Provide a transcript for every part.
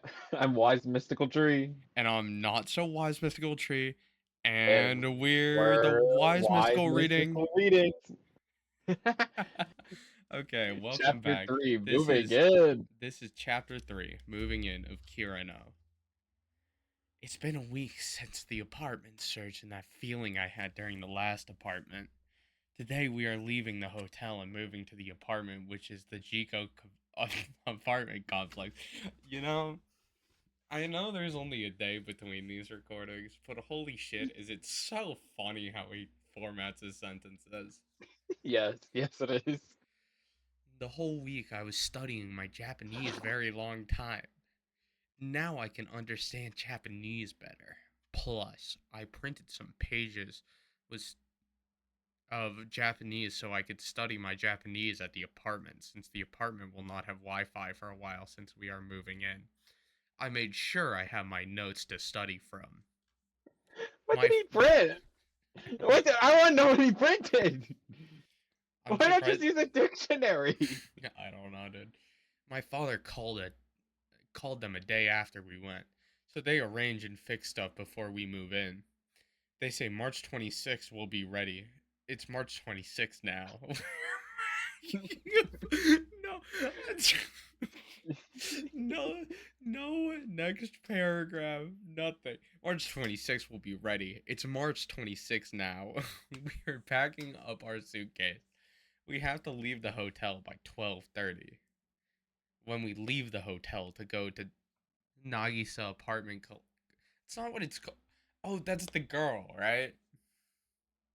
I I'm Wise Mystical Tree, And I'm Not So Wise Mystical Tree, and and we're the we're Wise Wise Mystical Reading. Mystical Readings. Okay, welcome Chapter back. 3, This moving is in. this is chapter 3, Moving In of Kireno. It's been a week since the apartment search and that feeling I had during the last apartment. Today we are leaving the hotel and moving to the apartment, which is the apartment complex. You know, I know there's only a day between these recordings, but holy shit, is it so funny how he formats his sentences. Yes, yes it is. The whole week I was studying my Japanese very long time. Now I can understand Japanese better. Plus, I printed some pages was of Japanese so I could study my Japanese at the apartment since the apartment will not have Wi-Fi for a while since we are moving in. I made sure I have my notes to study from. What My did he print? I want to know what he printed. I'm Why not just surprised. use a dictionary? I don't know, dude. My father called them a day after we went, so they arrange and fix stuff before we move in. They say March 26th will be ready. It's March 26th now. No, no, no. Next paragraph. Nothing. March 26th will be ready. It's March 26th now. We are packing up our suitcase. We have to leave the hotel by 12:30. When we leave the hotel to go to Nagisa apartment. It's not what it's called. Oh, that's the girl, right?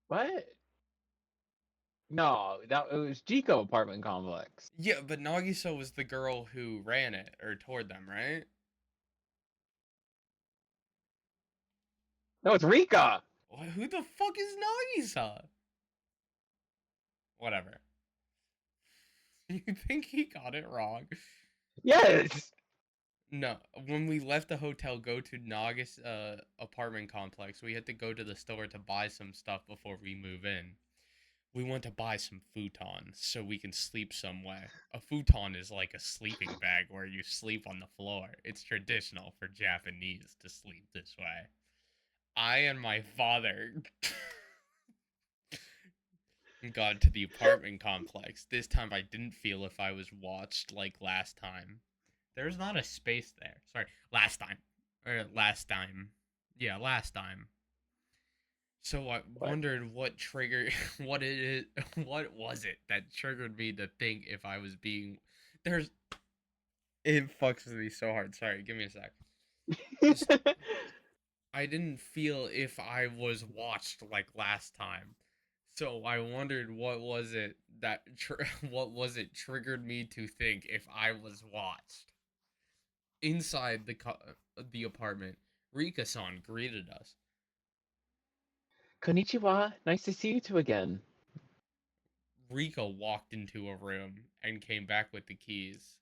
What? No, that it was Jico apartment complex. Yeah, but Nagisa was the girl who ran it or toward them, right? No, it's Rika. Who the fuck is Nagisa? Whatever. You think he got it wrong? Yes. No, when we left the hotel, go to Nagisa apartment complex, we had to go to the store to buy some stuff before we move in. We want to buy some futons so we can sleep somewhere. A futon is like a sleeping bag where you sleep on the floor. It's traditional for Japanese to sleep this way. I and my father got to the apartment complex. This time I didn't feel if I was watched like last time. There's not a space there. Sorry, last time. Or last time. Yeah, last time. So I What? wondered what triggered what it is what was it that triggered me to think if I was being there's it fucks with me so hard. Sorry, give me a sec. Just I didn't feel if I was watched like last time. So I wondered what was it what was it triggered me to think if I was watched. Inside the apartment, Rika-san greeted us. Konnichiwa. Nice to see you two again. Rika walked into a room and came back with the keys.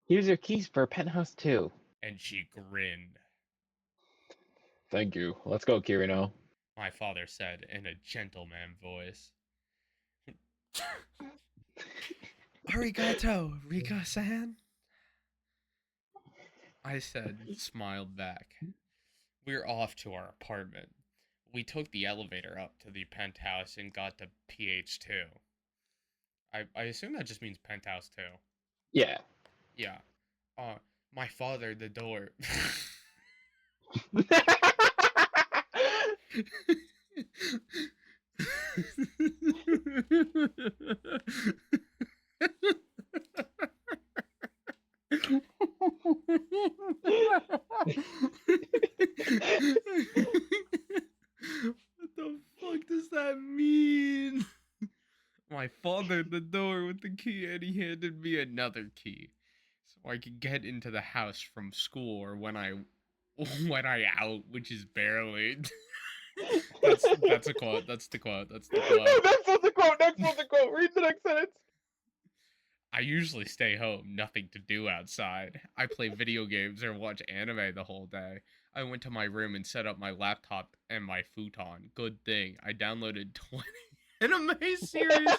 Here's your keys for penthouse 2. And she grinned. Thank you. Let's go, Kireno. My father said in a gentleman voice. Arigato, Rika-san. I said, smiled back. We're off to our apartment. We took the elevator up to the penthouse and got to PH2. I assume that just means penthouse 2. Yeah. Yeah. Uh, my father, the door. What the fuck does that mean? My father the door with the key and he handed me another key so I could get into the house from school or when I out, which is barely. That's a quote. That's the quote. That's the No, quote. next one's a quote. Next one's a quote. Read the next sentence. I usually stay home, nothing to do outside. I play video games or watch anime the whole day. I went to my room and set up my laptop and my futon. Good thing. I downloaded 20 anime series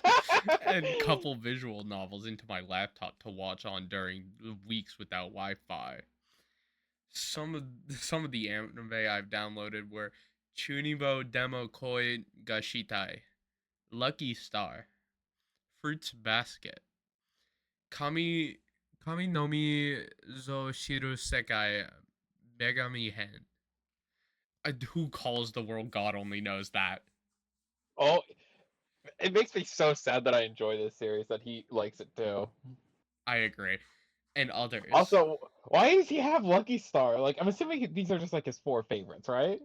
and couple visual novels into my laptop to watch on during the weeks without Wi-Fi. some of the anime I've downloaded were Chunibo Demo Koi Gashitai, Lucky Star, Fruits Basket, Kami Kami no Mi zo Shiru Sekai Megami Hen. Who calls the world God only knows that. Oh, it makes me so sad that I enjoy this series that he likes it too. I agree. And others. Also, why does he have Lucky Star? Like, I'm assuming these are just like his four favorites, right?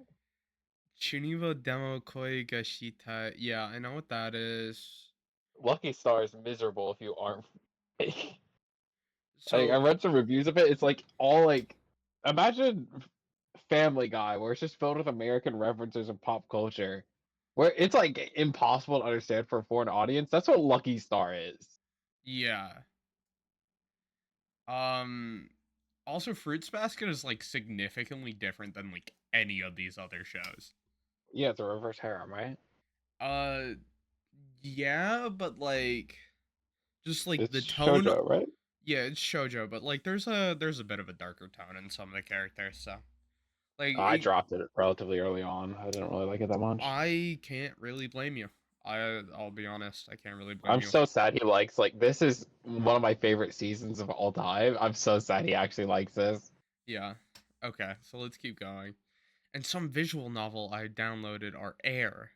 Chunibo Demo Koi Gashita. Yeah, I know what that is. Lucky Star is miserable if you aren't. I So, read some reviews of it. It's like all like, imagine Family Guy, where it's just filled with American references and pop culture, where it's like impossible to understand for a foreign audience. That's what Lucky Star is. yeah. Um Also Fruits Basket is like significantly different than like any of these other shows. Yeah, it's a reverse harem, right? Uh yeah, but like just like It's the tone, shoujo, right? yeah, it's shoujo, but like there's a bit of a darker tone in some of the characters, so like I dropped it relatively early on. I didn't really like it that much. I can't really blame you. I'll be honest, I can't really blame I'm you. so sad he likes like this is one of my favorite seasons of all time. I'm so sad he actually likes this. Yeah. Okay, so let's keep going. And some visual novel I downloaded are Air,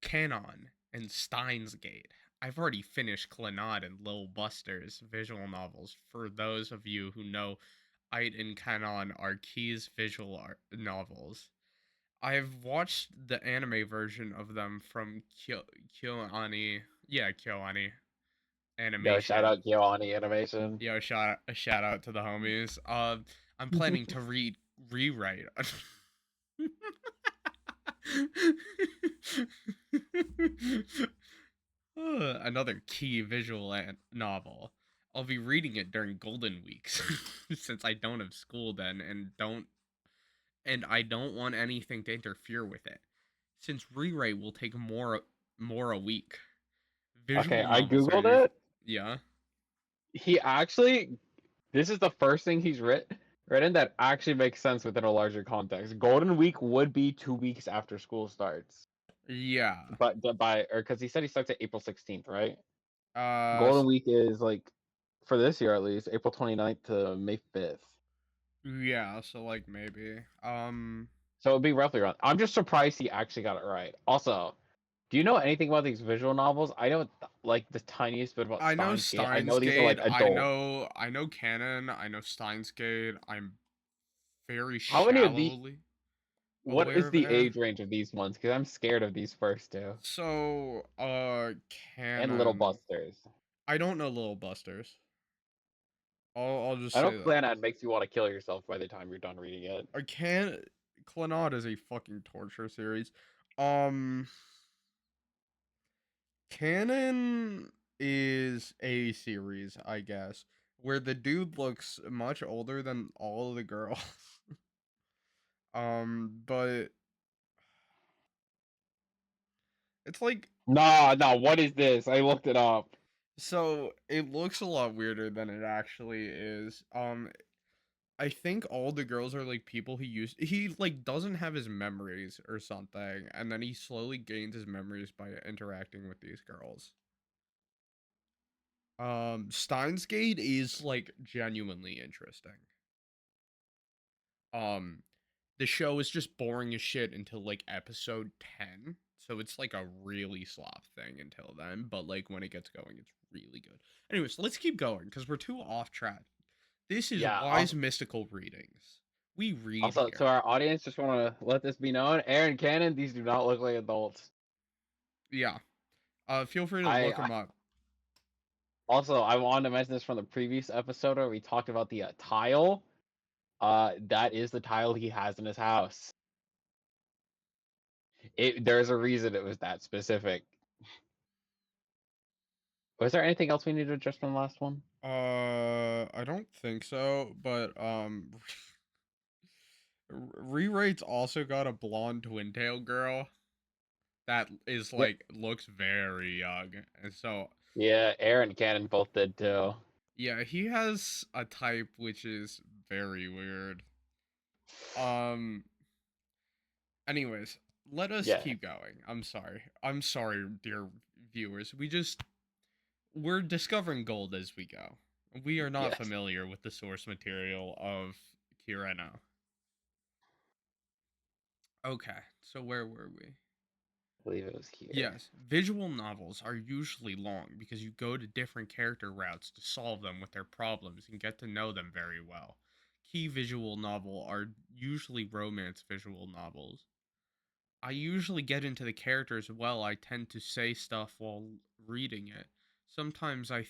Canon, and Steins Gate. I've already finished Clannad and Lil Buster's visual novels. For those of you who know, Ait and Canon are Key's visual novels. I've watched the anime version of them from KyoAni. Yeah, KyoAni Yo, shout Animation. out Giovanni Animation. Yo, a shout out to the homies. I'm planning to rewrite. Another key visual novel. I'll be reading it during Golden Weeks since I don't have school then and I don't want anything to interfere with it. Since rewrite will take more a week. Okay, Visual I novels are googled usually it. yeah. He actually, this is the first thing he's written that actually makes sense within a larger context. Golden Week would be 2 weeks after school starts, Yeah. but by or because he said he starts at April 16th, right? Uh Golden Week is like for this year at least April 29th to May 5th. yeah, so like maybe. So it'd be roughly around. I'm just surprised he actually got it right. Also, do you know anything about these visual novels? I know like the tiniest bit about I know Steins Gate. I Steins know these are Gate. like adult. I know Canon. I know Steins Gate. I'm very How many of these? shallowly What aware is of the Air. age range of these ones? Because I'm scared of these first two So, and Little Canon. Busters. I don't know Little Busters. I'll just I know say that. Clannad makes you want to kill yourself by the time you're done reading it. I can't. Clannad is a fucking torture series. Um, Canon is a series, I guess, where the dude looks much older than all of the girls. But it's like Nah, nah. What is this? I looked it up. so it looks a lot weirder than it actually is. I think all the girls are like people he like doesn't have his memories or something, and then he slowly gains his memories by interacting with these girls. Steins Gate is like genuinely interesting. Um the show is just boring as shit until like episode 10. So it's like a really slop thing until then, but like when it gets going, it's really good. Anyways, let's keep going because we're too off track. This is Yeah. Wise Mystical Readings. We read Also, to here. our audience, just want to let this be known. Aaron Cannon, these do not look like adults. Yeah. Feel free to look I them up. also I wanted to mention this from the previous episode where we talked about the tile. That is the tile he has in his house. There's a reason it was that specific. Was there anything else we need to address from the last one? I don't think so, but Rewrites also got a blonde twin tail girl that is Yep. like looks very young, and so Yeah, Aaron Cannon both did too. yeah, he has a type which is very weird. Um. Anyways, let us Yeah. keep going. I'm sorry. I'm sorry, dear viewers. We're discovering gold as we go. We are not Yes. familiar with the source material of Kireno. Okay, so where were we? I believe it was here. Yes, visual novels are usually long because you go to different character routes to solve them with their problems and get to know them very well. Key visual novel are usually romance visual novels. I usually get into the characters well. I tend to say stuff while reading it. Sometimes I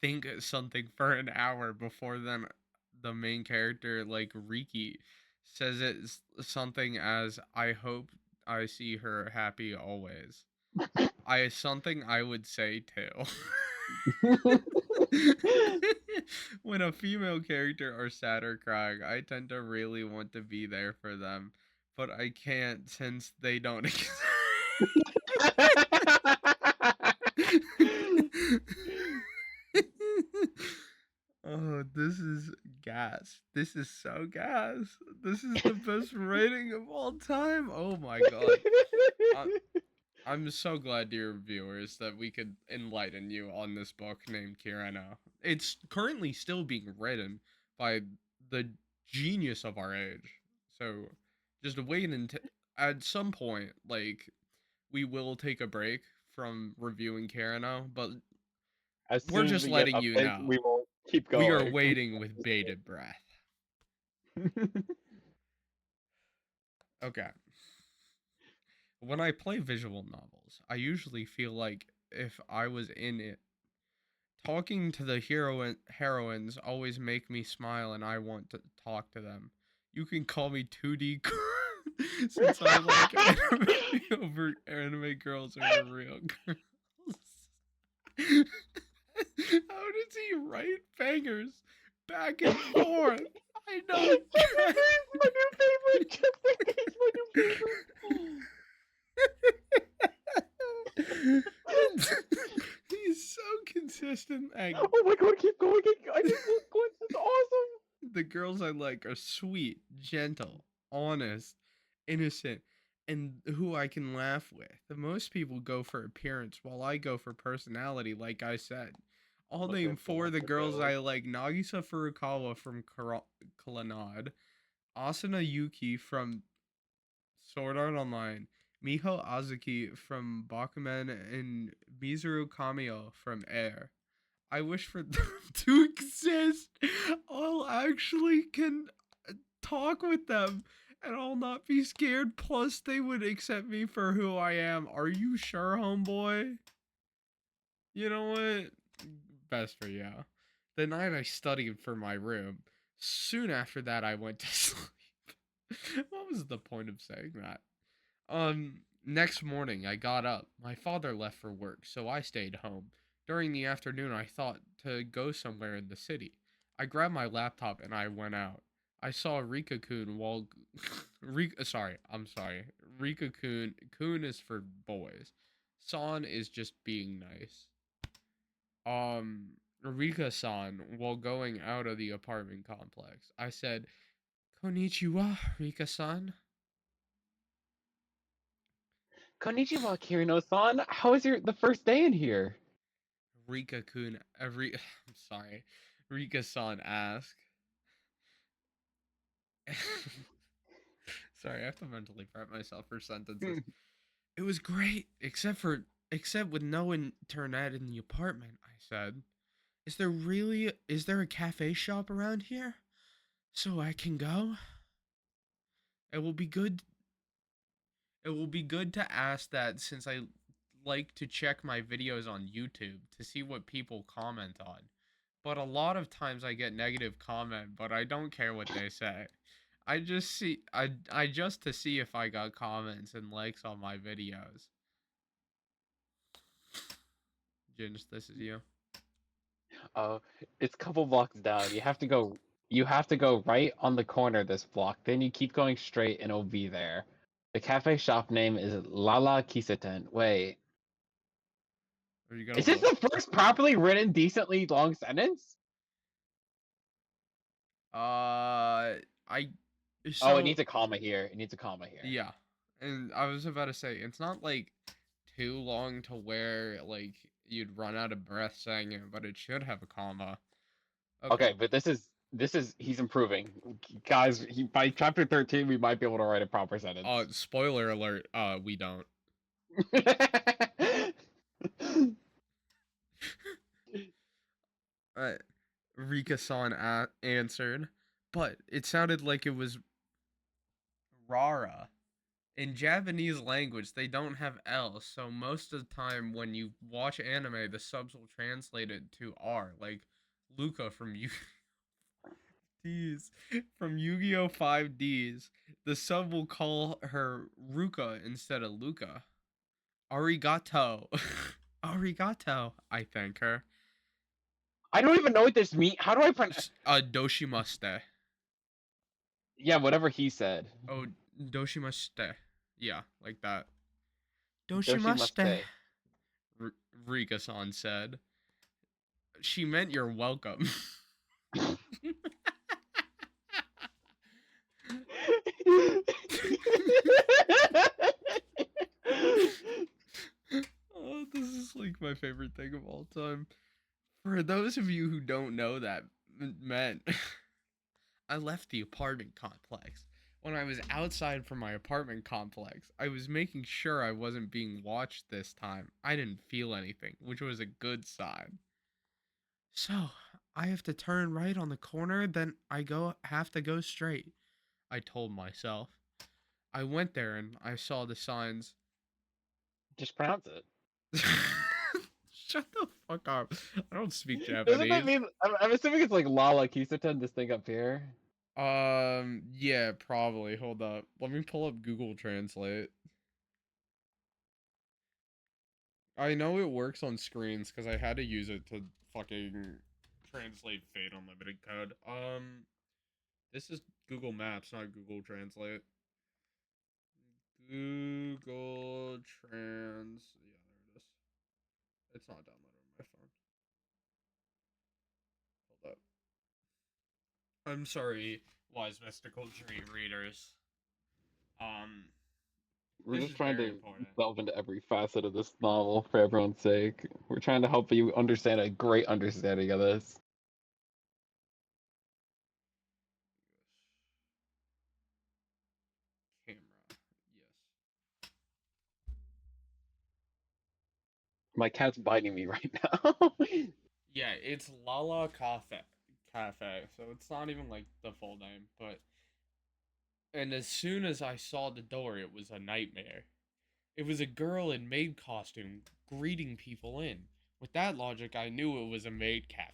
think something for an hour before then the main character, like Riki, says something as I hope I see her happy always. I something I would say too. When a female character are sad or crying, I tend to really want to be there for them, but I can't since they don't exist. Oh, this is gas. This is so gas. This is the best rating of all time. Oh my god. I, I'm so glad, dear viewers, that we could enlighten you on this book named Kireno. It's currently still being written by the genius of our age. So just wait until at some point, like, we will take a break from reviewing Kireno, but As we're soon as just we get letting you updates, know. we will keep We are going. waiting with bated breath. Okay. When I play visual novels, I usually feel like if I was in it. Talking to the heroines always make me smile and I want to talk to them. You can call me 2D since I like anime girls over real girls. How does he write bangers back and forth? I don't get. He's my new favorite. Just like he's my new favorite. He's so consistent. Oh my god, keep going. I just look glimpse. It's awesome. The girls I like are sweet, gentle, honest, innocent, and who I can laugh with. The most people go for appearance, while I go for personality, like I said. I'll Looking name for four of the the girls build. I like: Nagisa Furukawa from Clannad, Asuna Yuki from Sword Art Online, Miho Azuki from Bakuman, and Mizuru Kamio from Air. I wish for them to exist. I'll actually can talk with them and I'll not be scared. Plus, they would accept me for who I am. Are you sure, homeboy? You know what? Best for you. The night I studied for my room, soon after that, I went to sleep. What was the point of saying that? Next morning I got up. My father left for work, so I stayed home. During the afternoon, I thought to go somewhere in the city. I grabbed my laptop and I went out. I saw Rika Kun while Rika sorry, I'm sorry. Rika Kun Kun is for boys. San is just being nice. Rika San while going out of the apartment complex. I said, "Konnichiwa, Rika San." Konnichiwa, Kirino-san. How was the first day in here? Rika Kun every I'm sorry. Rika san asked. Sorry, I have to mentally prep myself for sentences. It was great, except with no internet in the apartment, I said. Is there a cafe shop around here? So I can go? It will be good it will be good to ask that since I like to check my videos on YouTube to see what people comment on. But a lot of times I get negative comment, but I don't care what they say. I just to see if I got comments and likes on my videos. Jins, this is you. Oh, it's a couple blocks down. You have to go right on the corner of this block. Then you keep going straight and it'll be there. The cafe shop name is Lala Kiseten. Wait. Are you gonna Is this look? the first properly written, decently long sentence? Uh, I Oh, it so needs a comma here. It needs a comma here. yeah, and I was about to say it's not like too long to where like you'd run out of breath saying it, but it should have a comma. Okay. Okay, but this is he's improving, guys. By chapter 13, we might be able to write a proper sentence. Spoiler alert. We don't. Uh, Rika-san answered, but it sounded like it was Rara. In Japanese language, they don't have L, so most of the time when you watch anime, the subs will translate it to R, like Luca from D's from Yu-Gi-Oh! 5Ds. The sub will call her Ruka instead of Luca. Arigato. Arigato, I thank her. I don't even know what this means. How do I pronounce? Doshimaste. Yeah, whatever he said. Oh, doshimaste. Yeah, like that. Doshimaste. Doshimaste. Rika-san said. She meant you're welcome. Oh, this is like my favorite thing of all time. For those of you who don't know that meant, I left the apartment complex. When I was outside from my apartment complex, I was making sure I wasn't being watched this time. I didn't feel anything, which was a good sign. So, I have to turn right on the corner, then I have to go straight, I told myself. I went there and I saw the signs. Just pronounce it. Shut the fuck up. I don't speak Doesn't that Japanese. mean? I'm assuming it's like Lala Kisuten, this thing up here. Yeah, probably. Hold up. Let me pull up Google Translate. I know it works on screens because I had to use it to fucking translate Fate Unlimited code. This is Google Maps, not Google Translate. Google Trans. Yeah, there it is. It's not downloaded on my phone. Hold up. I'm sorry, wise mystical dream readers. Um, We're this just is trying very to important. delve into every facet of this novel for everyone's sake. We're trying to help you understand a great understanding of this. Camera. Yes. My cat's biting me right now. Yeah, it's Lala Cafe. Cafe. So it's not even like the full name, but and as soon as I saw the door, it was a nightmare. It was a girl in maid costume greeting people in. With that logic, I knew it was a maid cafe.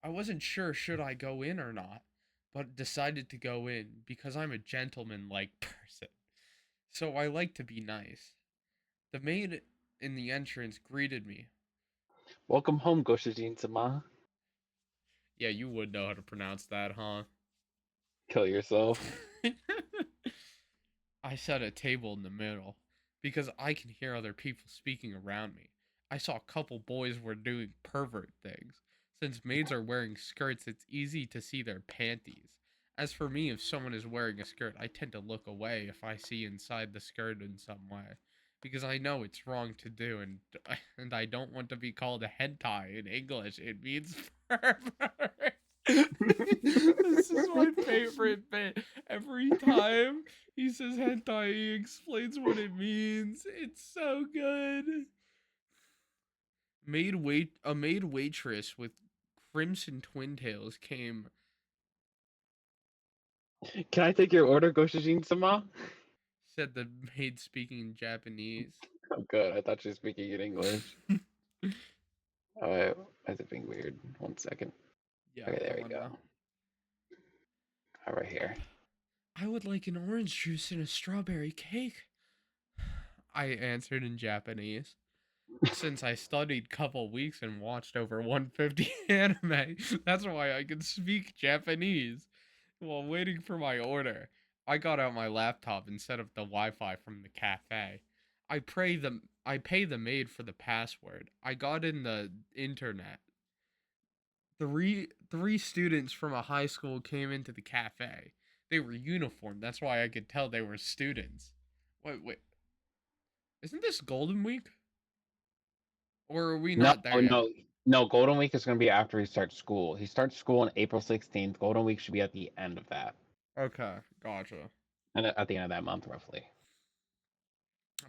I wasn't sure should I go in or not, but decided to go in because I'm a gentleman-like person. So I like to be nice. The maid in the entrance greeted me. Welcome home, Goshijin-sama. Yeah, you would know how to pronounce that, huh? Kill yourself. I set a table in the middle because I can hear other people speaking around me. I saw a couple boys were doing pervert things. Since maids are wearing skirts, it's easy to see their panties. As for me, if someone is wearing a skirt, I tend to look away if I see inside the skirt in some way. Because I know it's wrong to do, and I don't want to be called a hentai in English. It means pervert. This is my favorite bit. Every time he says hentai, he explains what it means. It's so good. A maid waitress with crimson twin tails came, Can I take your order, Goshijin-sama? said the maid speaking in Japanese. Oh, good. I thought you were speaking in English. Why is it being weird? 1 second. Yeah, Okay, there hold we on go. now. All right here. I would like an orange juice and a strawberry cake, I answered in Japanese. Since I studied couple weeks and watched over 150 anime, that's why I can speak Japanese. While waiting for my order, I got out my laptop and set up the Wi-Fi from the cafe. I pay the maid for the password. I got in the internet. Three students from a high school came into the cafe. They were uniformed. That's why I could tell they were students. Wait. Isn't this Golden Week? Or are we No, not there yet? no, no. Golden Week is going to be after he starts school. He starts school on April 16th. Golden Week should be at the end of that, Okay, gotcha. and at the end of that month, roughly.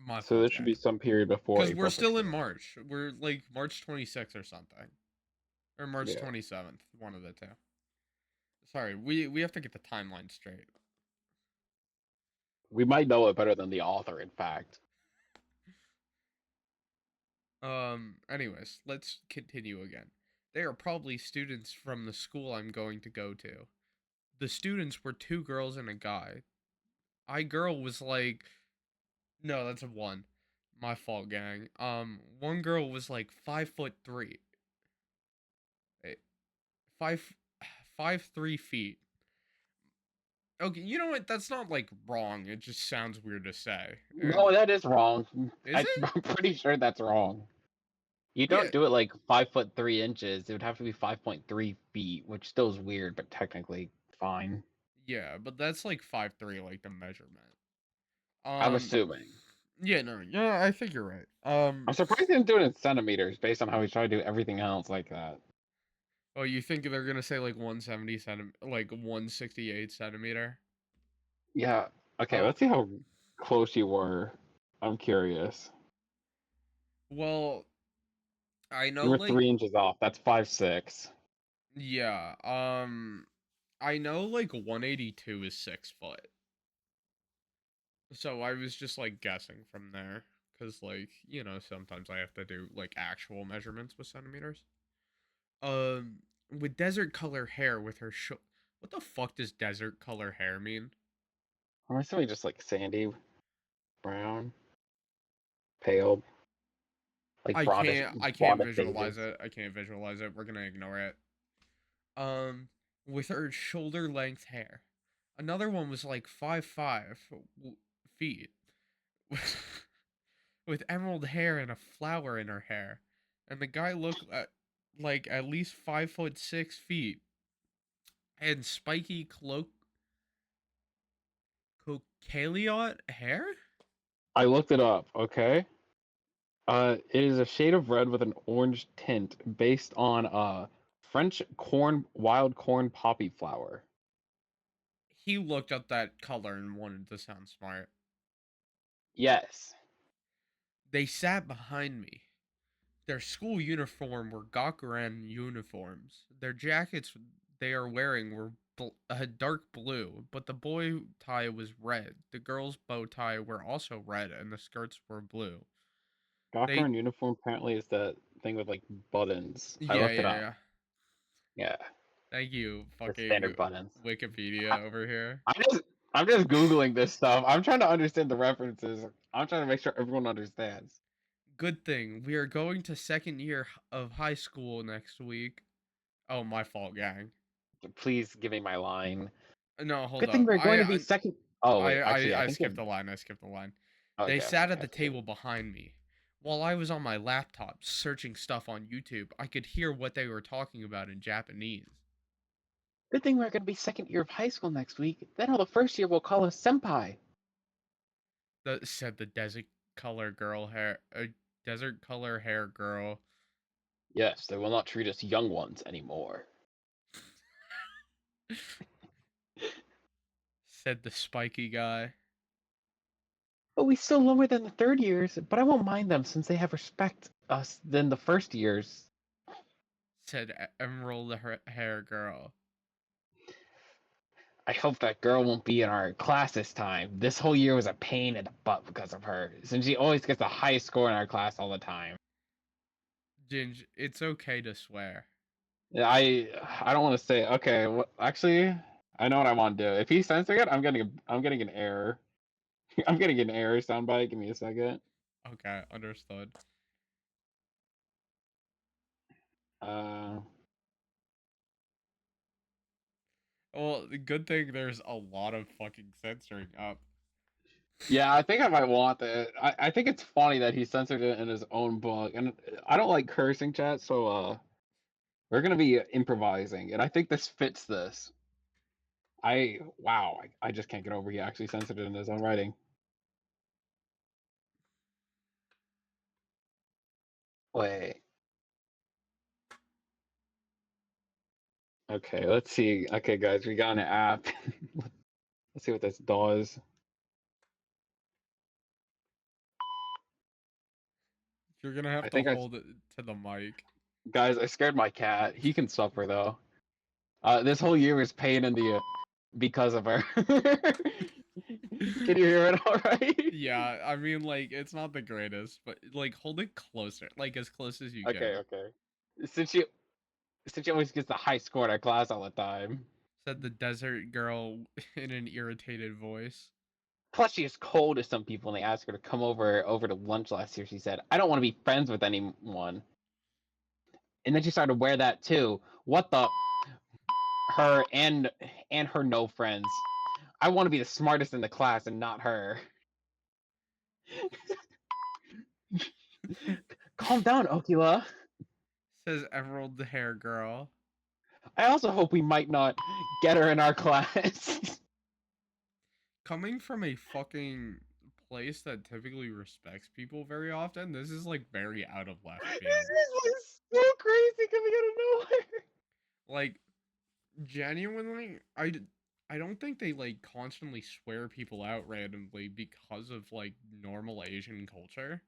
My So fault, there should gang. be some period before Because we're April still in 16th. March. We're like March 26th or something. Or March Yeah, 27th. One of the two. Sorry, we have to get the timeline straight. we might know it better than the author. In fact, Anyways, let's continue again. They are probably students from the school I'm going to go to. The students were two girls and a guy. I girl was like, no, that's a one. My fault, gang. One girl was like 5'3". Wait, five, 5'3" Okay, you know what? That's not like wrong. It just sounds weird to say. And no, that is wrong. is it? I'm pretty sure that's wrong. You Yeah, don't do it like 5'3" inches. It would have to be 5.3 feet, which still is weird, but technically fine. yeah, but that's like 5'3", like the measurement. I'm Um, assuming. yeah, no, yeah, I think you're right. I'm surprised he didn't do it in centimeters, based on how he's trying to do everything else like that. Oh, you think they're gonna say like 170 like 168 centimeter? Yeah. Okay, Oh, let's see how close you were. I'm curious. well, I You know were like 3 inches off. That's 5'6". yeah, I know like 182 is 6 foot. So I was just like guessing from there, cause like sometimes I have to do like actual measurements with centimeters. Um, with desert color hair with her what the fuck does desert color hair mean? I'm assuming just like sandy, brown, pale, like I can't blondish visualize beige. it. I can't visualize it. We're gonna ignore it. Um, with her shoulder length hair. Another one was like 5'5" feet with emerald hair and a flower in her hair. And the guy looked like at least 5'6" and spiky cochleot hair. I looked it up, okay? It is a shade of red with an orange tint based on French wild corn poppy flower. He looked up that color and wanted to sound smart. Yes. They sat behind me. Their school uniform were Gakuren uniforms. Their jackets they are wearing were dark blue, but the bow tie was red. The girls' bow tie were also red, and the skirts were blue. They, Gawker uniform apparently is that thing with like buttons. I yeah, looked it yeah, up. yeah. Yeah, Thank you, the fucking standard buttons. I, Wikipedia over here. I'm just I'm just googling this stuff. I'm trying to understand the references. I'm trying to make sure everyone understands. Good thing we are going to second year of high school next week. Oh, my fault, gang. Please give me my line. No, hold Good thing up. we're going to be second. Oh wait, actually, I I think you're. skipped the line. I skipped the line. They Okay, sat at okay. the table behind me. While I was on my laptop searching stuff on YouTube, I could hear what they were talking about in Japanese. Good thing we're going to be second year of high school next week. Then all the first year will call us senpai. Said the desert color hair girl. Yes, they will not treat us young ones anymore. Said the spiky guy. But we still lower than the third years. But I won't mind them since they have respect us than the first years. Said emerald hair girl. I hope that girl won't be in our class this time. This whole year was a pain in the butt because of her, since she always gets the highest score in our class all the time. Ginge, it's okay to swear. Yeah, I don't want to say. Okay, actually, I know what I want to do. If he's censoring it, I'm getting an error. I'm getting an error soundbite. Give me a second. Okay, understood. Uh, Well, the good thing there's a lot of fucking censoring up. yeah, I think I might want that. I think it's funny that he censored it in his own book, and I don't like cursing, chat. So we're gonna be improvising, and I think this fits this. I just can't get over he actually censored it in his own writing. Wait. Okay, let's see. Okay, guys, we got an app. Let's see what this does. You're gonna have I to think hold it to the mic. I scared my cat. He can suffer though. This whole year is pain in the because of her. Can you hear it all right? Yeah, I mean, like, it's not the greatest, but like, hold it closer, like as close as you Okay, can. okay. Since she since she always gets the high score in our class all the time. Said the desert girl in an irritated voice. Plus, she is cold to some people, and they asked her to come over to lunch last year. She said, "I don't want to be friends with anyone," and then she started to wear that too. What the? Her and her no friends. I want to be the smartest in the class and not her. Calm down, Okila. Says emerald hair girl. I also hope we might not get her in our class. Coming from a fucking place that typically respects people very often, this is like very out of left This field. is like so crazy coming out of nowhere. Like, genuinely, I don't think they like constantly swear people out randomly because of like normal Asian culture.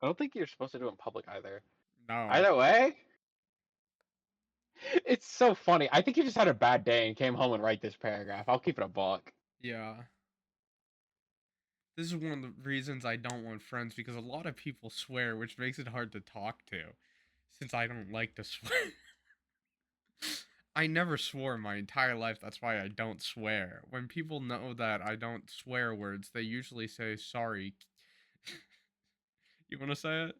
I don't think you're supposed to do it in public either. No. Either way, it's so funny. I think you just had a bad day and came home and write this paragraph. I'll keep it a buck. Yeah. This is one of the reasons I don't want friends because a lot of people swear, which makes it hard to talk to since I don't like to swear. I never swore in my entire life. That's why I don't swear. When people know that I don't swear words, they usually say sorry. You want to say it?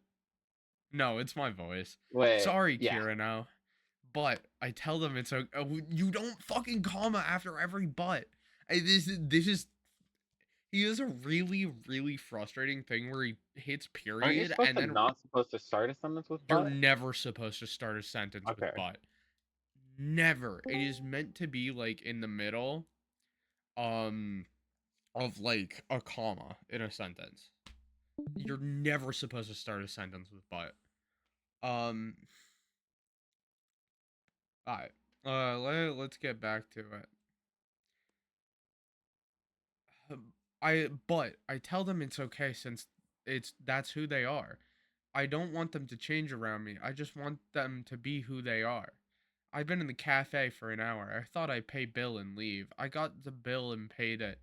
No, it's my voice. Wait, Sorry, yeah. Kireno. But I tell them it's a you don't fucking comma after every but. This is he has a really frustrating thing where he hits Aren't you period supposed and to then not supposed to start a sentence with you're but? never supposed to start a sentence with Okay. but. Never. It is meant to be like in the middle um of like a comma in a sentence. You're never supposed to start a sentence with but. Um alright. Let's get back to it. I tell them it's okay since that's who they are. I don't want them to change around me. I just want them to be who they are. I've been in the cafe for an hour. I thought I'd pay bill and leave. I got the bill and paid it.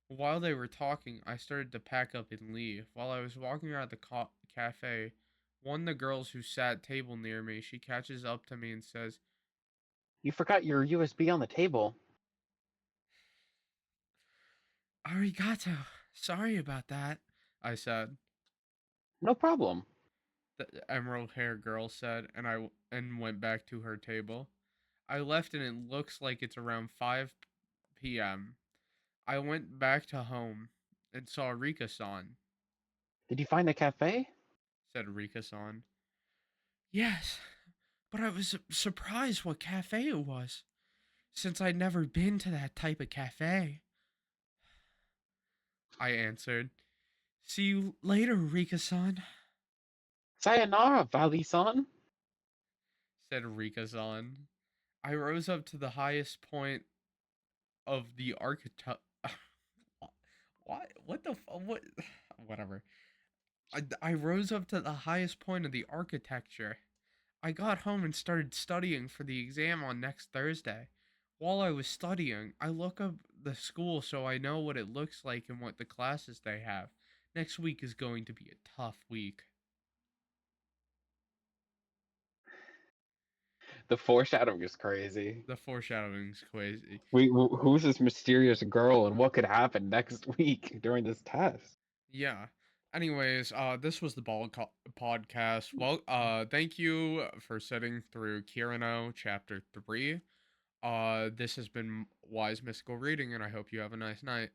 While they were talking, I started to pack up and leave. While I was walking around the cafe, one of the girls who sat at table near me, she catches up to me and says, You forgot your USB on the table. "Arigato. Sorry about that," I said. No problem. The emerald hair girl said, and went back to her table. I left and it looks like it's around 5 p.m. I went back to home and saw Rika-san, Did you find the cafe? said Rika-san. Yes, but I was surprised what cafe it was, since I'd never been to that type of cafe. I answered. See you later, Rika-san, Sayonara, Valley-san. said Rika-san. I rose up to the highest point of the architect. What? What the? What? Whatever. I rose up to the highest point of the architecture. I got home and started studying for the exam on next Thursday. While I was studying, I look up the school so I know what it looks like and what the classes they have. Next week is going to be a tough week. The foreshadowing is crazy. The foreshadowing's crazy. Who's this mysterious girl and what could happen next week during this test? Yeah. Anyways, this was the podcast. Well, thank you for sitting through Kireno chapter 3. This has been Wise Mystical Reading, and I hope you have a nice night.